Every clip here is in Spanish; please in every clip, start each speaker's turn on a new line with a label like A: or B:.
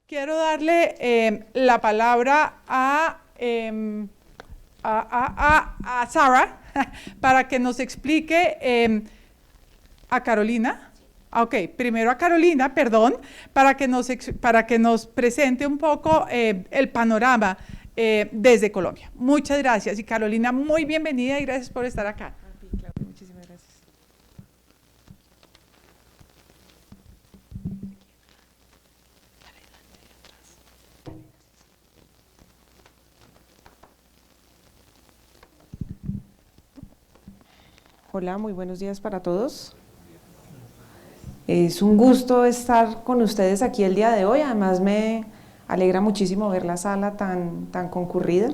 A: Quiero darle la palabra a Sara para que nos explique a Carolina. Ok, primero a Carolina, perdón, para que nos presente un poco el panorama desde Colombia. Muchas gracias. Y Carolina, muy bienvenida y gracias por estar acá.
B: Claro, muchísimas gracias. Hola, muy buenos días para todos. Es un gusto estar con ustedes aquí el día de hoy, además me alegra muchísimo ver la sala tan concurrida.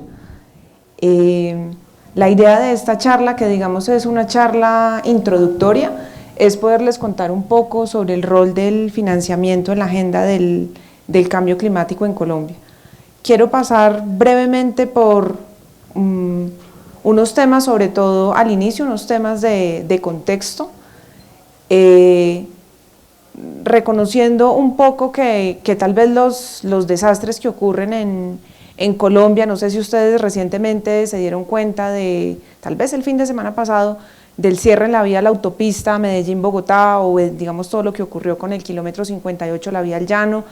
B: La idea de esta charla, que digamos es una charla introductoria, es poderles contar un poco sobre el rol del financiamiento en la agenda del cambio climático en Colombia. Quiero pasar brevemente por unos temas, sobre todo al inicio, unos temas de contexto, reconociendo un poco que tal vez los desastres que ocurren en Colombia, no sé si ustedes recientemente se dieron cuenta de, tal vez el fin de semana pasado, del cierre en la vía de la autopista Medellín-Bogotá, o digamos todo lo que ocurrió con el kilómetro 58, la vía al llano.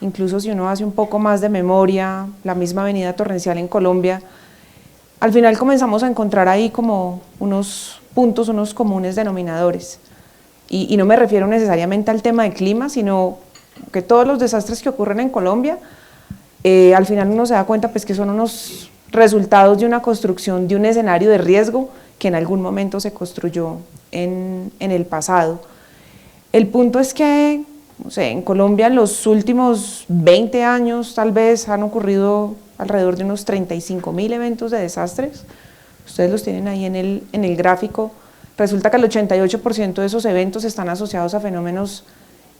B: Incluso si uno hace un poco más de memoria, la misma avenida Torrencial en Colombia, al final comenzamos a encontrar ahí como unos puntos, unos comunes denominadores. Y no me refiero necesariamente al tema de clima, sino que todos los desastres que ocurren en Colombia, al final uno se da cuenta pues que son unos resultados de una construcción de un escenario de riesgo que en algún momento se construyó en el pasado. El punto es que, no sé, en Colombia en los últimos 20 años tal vez han ocurrido alrededor de unos 35.000 eventos de desastres. Ustedes los tienen ahí en el gráfico. Resulta que el 88% de esos eventos están asociados a fenómenos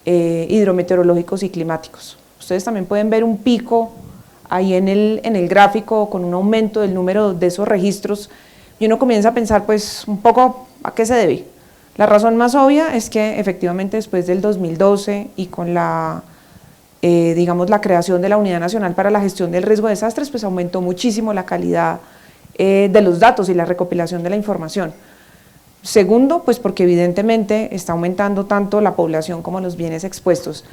B: hidrometeorológicos y climáticos. Ustedes también pueden ver un pico ahí en el gráfico con un aumento del número de esos registros y uno comienza a pensar pues un poco a qué se debe. La razón más obvia es que efectivamente después del 2012 y con digamos, la creación de la Unidad Nacional para la Gestión del Riesgo de Desastres, pues aumentó muchísimo la calidad de los datos y la recopilación de la información. Segundo, pues porque evidentemente está aumentando tanto la población como los bienes expuestos.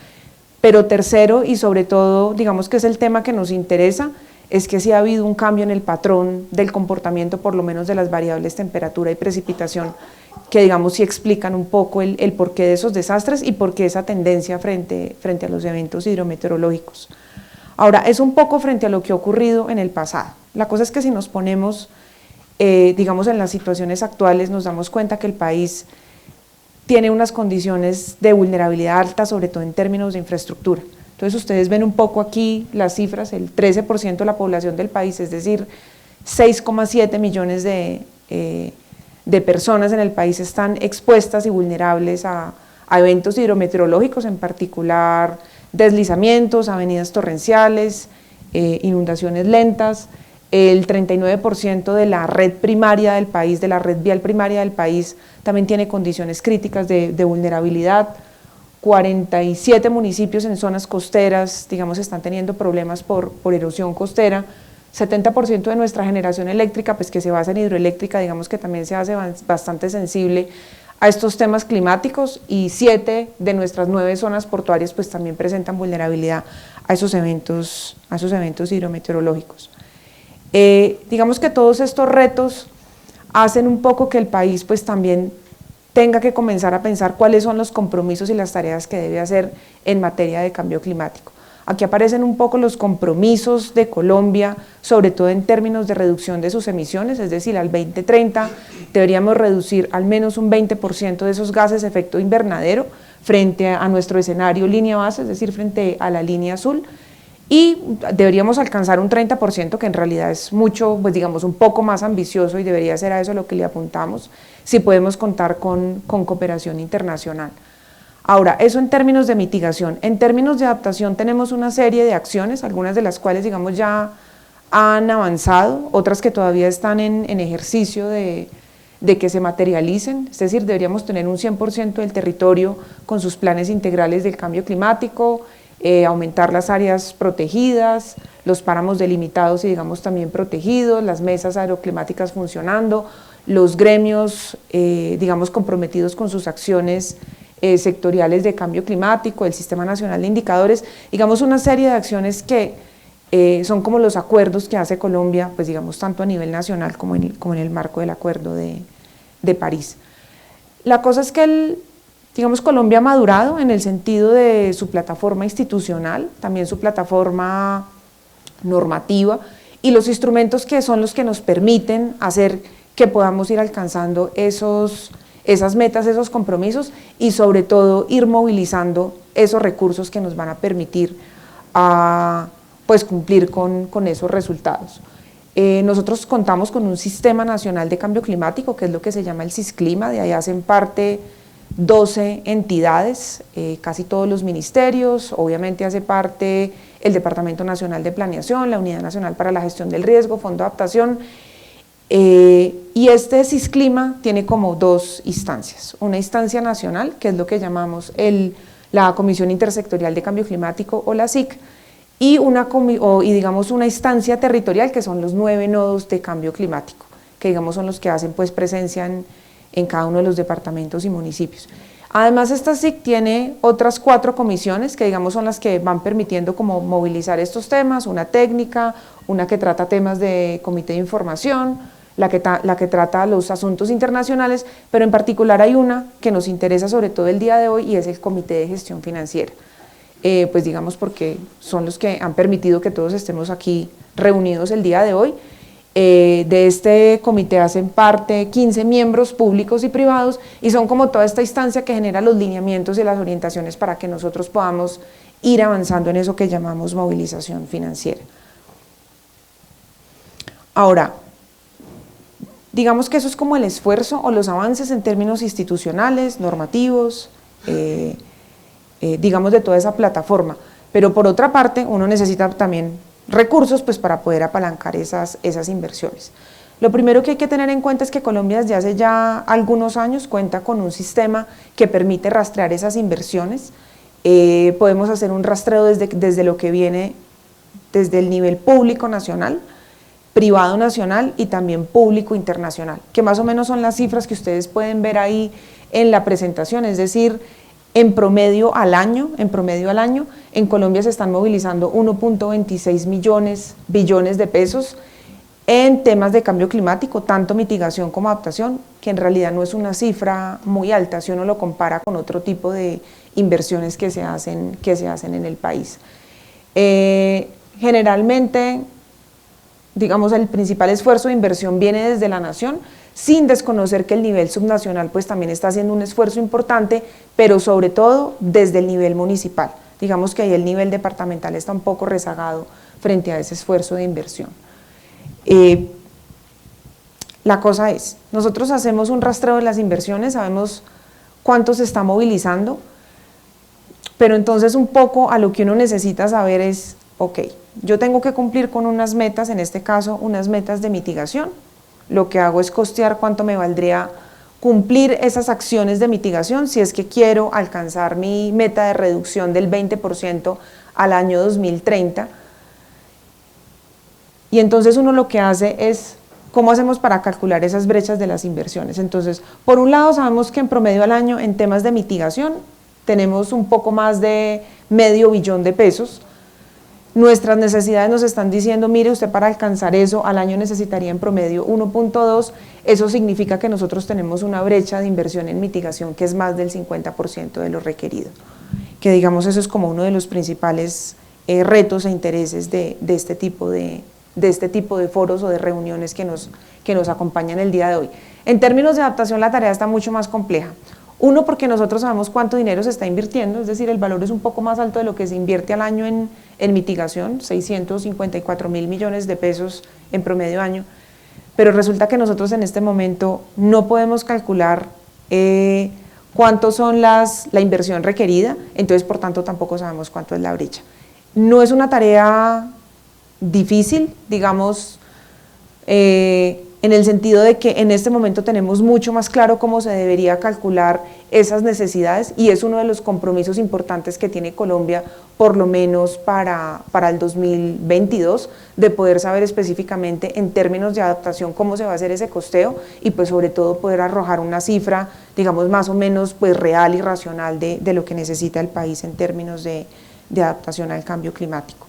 B: Pero tercero, y sobre todo, digamos que es el tema que nos interesa, es que sí ha habido un cambio en el patrón del comportamiento, por lo menos de las variables temperatura y precipitación, que digamos sí explican un poco el porqué de esos desastres y por qué esa tendencia frente a los eventos hidrometeorológicos. Ahora, es un poco frente a lo que ha ocurrido en el pasado. La cosa es que si nos ponemos digamos en las situaciones actuales nos damos cuenta que el país tiene unas condiciones de vulnerabilidad alta, sobre todo en términos de infraestructura. Entonces ustedes ven un poco aquí las cifras, el 13% de la población del país, es decir, 6,7 millones de personas en el país están expuestas y vulnerables a eventos hidrometeorológicos, en particular deslizamientos, avenidas torrenciales, inundaciones lentas. El 39% de la red primaria del país, de la red vial primaria del país, también tiene condiciones críticas de vulnerabilidad. 47 municipios en zonas costeras, digamos, están teniendo problemas por erosión costera. 70% de nuestra generación eléctrica, pues que se basa en hidroeléctrica, digamos que también se hace bastante sensible a estos temas climáticos, y 7 de nuestras 9 zonas portuarias pues también presentan vulnerabilidad a esos eventos hidrometeorológicos. Digamos que todos estos retos hacen un poco que el país pues también tenga que comenzar a pensar cuáles son los compromisos y las tareas que debe hacer en materia de cambio climático. Aquí aparecen un poco los compromisos de Colombia, sobre todo en términos de reducción de sus emisiones, es decir, al 2030 deberíamos reducir al menos un 20% de esos gases de efecto invernadero frente a nuestro escenario línea base, es decir, frente a la línea azul, y deberíamos alcanzar un 30%, que en realidad es mucho, pues digamos un poco más ambicioso y debería ser a eso lo que le apuntamos, si podemos contar con cooperación internacional. Ahora, eso en términos de mitigación. En términos de adaptación tenemos una serie de acciones, algunas de las cuales digamos ya han avanzado, otras que todavía están en ejercicio de que se materialicen, es decir, deberíamos tener un 100% del territorio con sus planes integrales del cambio climático. aumentar las áreas protegidas, los páramos delimitados y digamos también protegidos, las mesas aeroclimáticas funcionando, los gremios digamos comprometidos con sus acciones sectoriales de cambio climático, el Sistema Nacional de Indicadores, digamos una serie de acciones que son como los acuerdos que hace Colombia, pues digamos tanto a nivel nacional como en el marco del Acuerdo de París. La cosa es que digamos Colombia ha madurado en el sentido de su plataforma institucional, también su plataforma normativa y los instrumentos que son los que nos permiten hacer que podamos ir alcanzando esas metas, esos compromisos y sobre todo ir movilizando esos recursos que nos van a permitir pues cumplir con esos resultados. Nosotros contamos con un Sistema Nacional de Cambio Climático, que es lo que se llama el SISCLIMA, de ahí hacen parte 12 entidades, casi todos los ministerios, obviamente hace parte el Departamento Nacional de Planeación, la Unidad Nacional para la Gestión del Riesgo, Fondo de Adaptación, y este SISCLIMA tiene como dos instancias, una instancia nacional, que es lo que llamamos la Comisión Intersectorial de Cambio Climático o la SIC, y digamos una instancia territorial que son los 9 nodos de cambio climático, que digamos son los que hacen pues presencia en cada uno de los departamentos y municipios. Además esta SIC tiene otras 4 comisiones que digamos son las que van permitiendo como movilizar estos temas, una técnica, una que trata temas de comité de información, la que trata los asuntos internacionales, pero en particular hay una que nos interesa sobre todo el día de hoy y es el Comité de Gestión Financiera. Pues digamos porque son los que han permitido que todos estemos aquí reunidos el día de hoy. De este comité hacen parte 15 miembros públicos y privados y son como toda esta instancia que genera los lineamientos y las orientaciones para que nosotros podamos ir avanzando en eso que llamamos movilización financiera. Ahora, digamos que eso es como el esfuerzo o los avances en términos institucionales, normativos, digamos de toda esa plataforma, pero por otra parte uno necesita también recursos pues para poder apalancar esas inversiones. Lo primero que hay que tener en cuenta es que Colombia desde hace ya algunos años cuenta con un sistema que permite rastrear esas inversiones. Podemos hacer un rastreo desde lo que viene desde el nivel público nacional, privado nacional y también público internacional, que más o menos son las cifras que ustedes pueden ver ahí en la presentación, es decir, en promedio al año, en Colombia se están movilizando 1.26 billones de pesos en temas de cambio climático, tanto mitigación como adaptación, que en realidad no es una cifra muy alta si uno lo compara con otro tipo de inversiones que se hacen en el país. Generalmente, digamos, el principal esfuerzo de inversión viene desde la nación, sin desconocer que el nivel subnacional pues también está haciendo un esfuerzo importante, pero sobre todo desde el nivel municipal. Digamos que ahí el nivel departamental está un poco rezagado frente a ese esfuerzo de inversión. La cosa es, nosotros hacemos un rastreo de las inversiones, sabemos cuánto se está movilizando, pero entonces un poco a lo que uno necesita saber es, ok, yo tengo que cumplir con unas metas, en este caso unas metas de mitigación. Lo que hago es costear cuánto me valdría cumplir esas acciones de mitigación si es que quiero alcanzar mi meta de reducción del 20% al año 2030. Y entonces uno lo que hace es, ¿cómo hacemos para calcular esas brechas de las inversiones? Entonces, por un lado sabemos que en promedio al año en temas de mitigación tenemos un poco más de $500 millones de pesos. Nuestras necesidades nos están diciendo, mire, usted para alcanzar eso al año necesitaría en promedio 1.2, eso significa que nosotros tenemos una brecha de inversión en mitigación que es más del 50% de lo requerido, que digamos eso es como uno de los principales retos e intereses de este tipo de foros o de reuniones que nos acompañan el día de hoy. En términos de adaptación la tarea está mucho más compleja. Uno, porque nosotros sabemos cuánto dinero se está invirtiendo, es decir, el valor es un poco más alto de lo que se invierte al año en mitigación, 654.000 millones de pesos en promedio año, pero resulta que nosotros en este momento no podemos calcular cuánto son la inversión requerida, entonces por tanto tampoco sabemos cuánto es la brecha. No es una tarea difícil, digamos, en el sentido de que en este momento tenemos mucho más claro cómo se debería calcular esas necesidades y es uno de los compromisos importantes que tiene Colombia, por lo menos para el 2022, de poder saber específicamente en términos de adaptación cómo se va a hacer ese costeo y pues sobre todo poder arrojar una cifra, digamos más o menos pues real y racional de lo que necesita el país en términos de adaptación al cambio climático.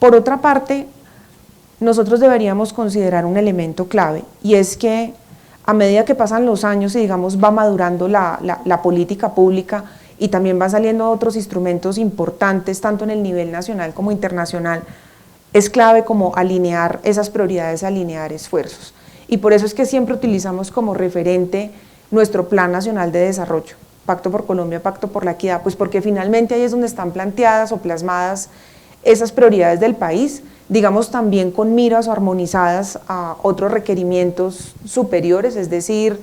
B: Por otra parte, nosotros deberíamos considerar un elemento clave y es que a medida que pasan los años y digamos va madurando la política pública y también van saliendo otros instrumentos importantes tanto en el nivel nacional como internacional, es clave como alinear esas prioridades, alinear esfuerzos. Y por eso es que siempre utilizamos como referente nuestro Plan Nacional de Desarrollo, Pacto por Colombia, Pacto por la Equidad, pues porque finalmente ahí es donde están planteadas o plasmadas esas prioridades del país, digamos también con miras o armonizadas a otros requerimientos superiores, es decir,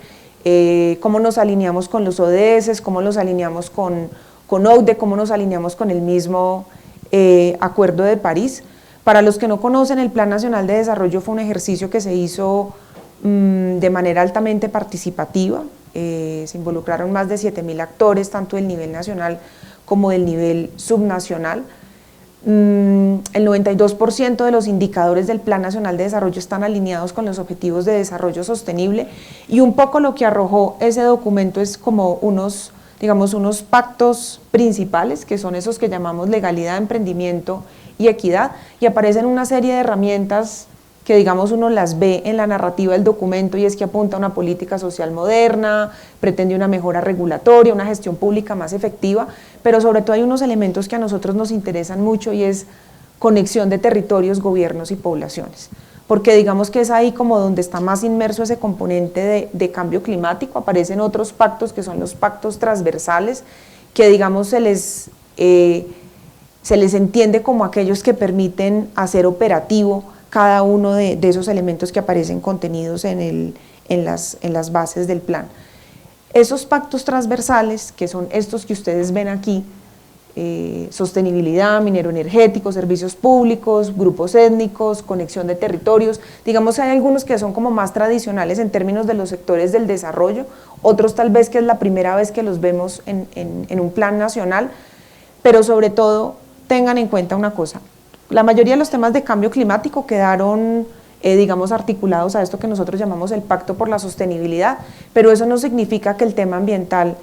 B: cómo nos alineamos con los ODS, cómo nos alineamos con OCDE, cómo nos alineamos con el mismo Acuerdo de París. Para los que no conocen, el Plan Nacional de Desarrollo fue un ejercicio que se hizo de manera altamente participativa, se involucraron más de 7.000 actores, tanto del nivel nacional como del nivel subnacional. El 92% de los indicadores del Plan Nacional de Desarrollo están alineados con los objetivos de desarrollo sostenible y un poco lo que arrojó ese documento es como unos pactos principales, que son esos que llamamos legalidad, emprendimiento y equidad, y aparecen una serie de herramientas que digamos uno las ve en la narrativa del documento y es que apunta a una política social moderna, pretende una mejora regulatoria, una gestión pública más efectiva, pero sobre todo hay unos elementos que a nosotros nos interesan mucho y es conexión de territorios, gobiernos y poblaciones, porque digamos que es ahí como donde está más inmerso ese componente de cambio climático. Aparecen otros pactos que son los pactos transversales, que digamos se les entiende como aquellos que permiten hacer operativo cada uno de esos elementos que aparecen contenidos en las bases del plan. Esos pactos transversales, que son estos que ustedes ven aquí, sostenibilidad, minero energético, servicios públicos, grupos étnicos, conexión de territorios, digamos hay algunos que son como más tradicionales en términos de los sectores del desarrollo, otros tal vez que es la primera vez que los vemos en un plan nacional, pero sobre todo tengan en cuenta una cosa. La mayoría de los temas de cambio climático quedaron, digamos, articulados a esto que nosotros llamamos el Pacto por la Sostenibilidad, pero eso no significa que el tema ambiental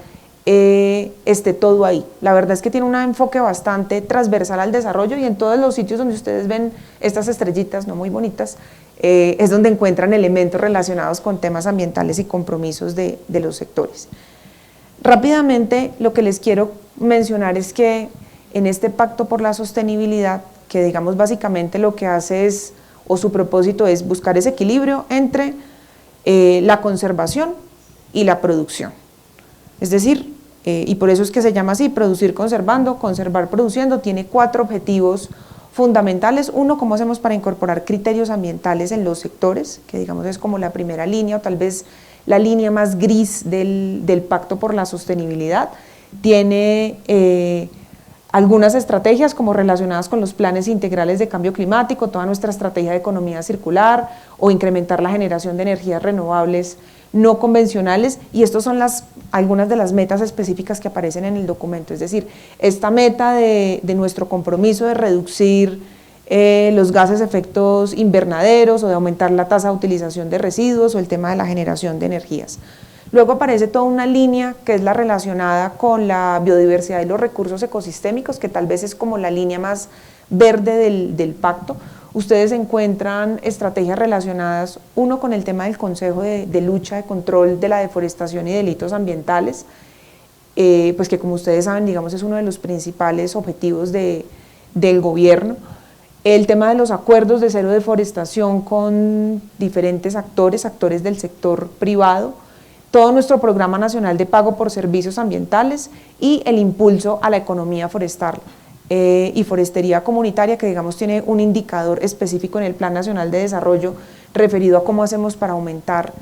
B: esté todo ahí. La verdad es que tiene un enfoque bastante transversal al desarrollo y en todos los sitios donde ustedes ven estas estrellitas, no muy bonitas, es donde encuentran elementos relacionados con temas ambientales y compromisos de los sectores. Rápidamente, lo que les quiero mencionar es que en este Pacto por la Sostenibilidad, que digamos básicamente lo que hace es, o su propósito es buscar ese equilibrio entre la conservación y la producción. Es decir, y por eso es que se llama así, producir conservando, conservar produciendo, tiene 4 objetivos fundamentales. Uno, cómo hacemos para incorporar criterios ambientales en los sectores, que digamos es como la primera línea o tal vez la línea más gris del Pacto por la Sostenibilidad. Tiene algunas estrategias como relacionadas con los planes integrales de cambio climático, toda nuestra estrategia de economía circular o incrementar la generación de energías renovables no convencionales, y estas son algunas de las metas específicas que aparecen en el documento. Es decir, esta meta de nuestro compromiso de reducir los gases efectos invernaderos o de aumentar la tasa de utilización de residuos o el tema de la generación de energías. Luego aparece toda una línea que es la relacionada con la biodiversidad y los recursos ecosistémicos, que tal vez es como la línea más verde del pacto. Ustedes encuentran estrategias relacionadas, uno con el tema del Consejo de Lucha, de Control de la Deforestación y Delitos Ambientales, pues que como ustedes saben, digamos, es uno de los principales objetivos del gobierno. El tema de los acuerdos de cero deforestación con diferentes actores del sector privado, todo nuestro programa nacional de pago por servicios ambientales y el impulso a la economía forestal y forestería comunitaria, que digamos tiene un indicador específico en el Plan Nacional de Desarrollo referido a cómo hacemos para aumentar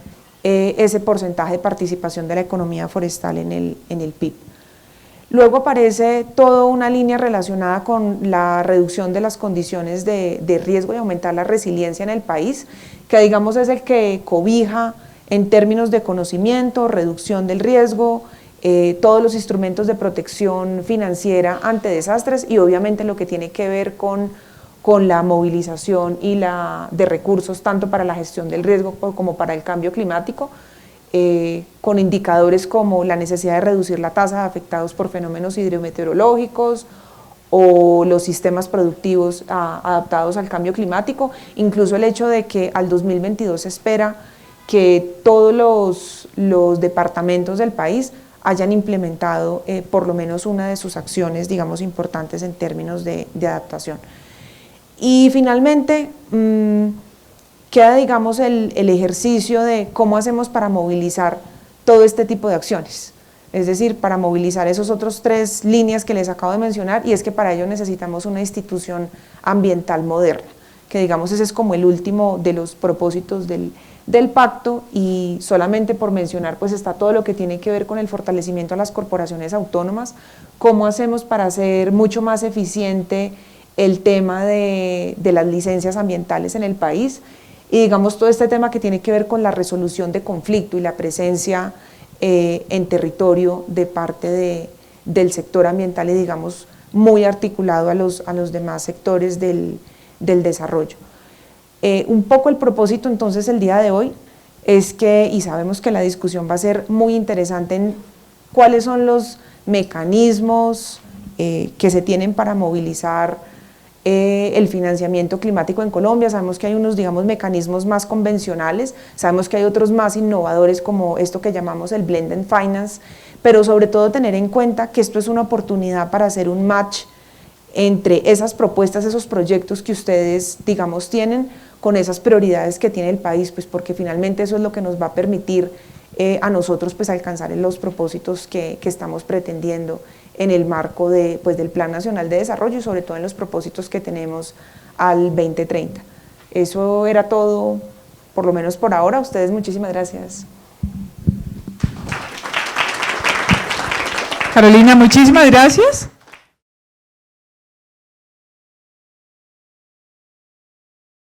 B: ese porcentaje de participación de la economía forestal en el PIB. Luego aparece toda una línea relacionada con la reducción de las condiciones de riesgo y aumentar la resiliencia en el país, que digamos es el que cobija en términos de conocimiento, reducción del riesgo, todos los instrumentos de protección financiera ante desastres y obviamente lo que tiene que ver con la movilización de recursos tanto para la gestión del riesgo como para el cambio climático, con indicadores como la necesidad de reducir la tasa de afectados por fenómenos hidrometeorológicos o los sistemas productivos adaptados al cambio climático, incluso el hecho de que al 2022 se espera que todos los departamentos del país hayan implementado por lo menos una de sus acciones, digamos, importantes en términos de adaptación. Y finalmente, queda, digamos, el ejercicio de cómo hacemos para movilizar todo este tipo de acciones, es decir, para movilizar esos otros 3 líneas que les acabo de mencionar, y es que para ello necesitamos una institución ambiental moderna, que digamos ese es como el último de los propósitos del pacto, y solamente por mencionar pues está todo lo que tiene que ver con el fortalecimiento a las corporaciones autónomas, cómo hacemos para hacer mucho más eficiente el tema de las licencias ambientales en el país, y digamos todo este tema que tiene que ver con la resolución de conflicto y la presencia en territorio de parte del sector ambiental y digamos muy articulado a los demás sectores del desarrollo. Un poco el propósito entonces el día de hoy es que, y sabemos que la discusión va a ser muy interesante en cuáles son los mecanismos que se tienen para movilizar el financiamiento climático en Colombia. Sabemos que hay unos, digamos, mecanismos más convencionales, sabemos que hay otros más innovadores como esto que llamamos el Blended Finance, pero sobre todo tener en cuenta que esto es una oportunidad para hacer un match entre esas propuestas, esos proyectos que ustedes, digamos, tienen con esas prioridades que tiene el país, pues porque finalmente eso es lo que nos va a permitir a nosotros pues alcanzar los propósitos que estamos pretendiendo en el marco pues, del Plan Nacional de Desarrollo y sobre todo en los propósitos que tenemos al 2030. Eso era todo, por lo menos por ahora. Ustedes muchísimas gracias.
A: Carolina, muchísimas gracias.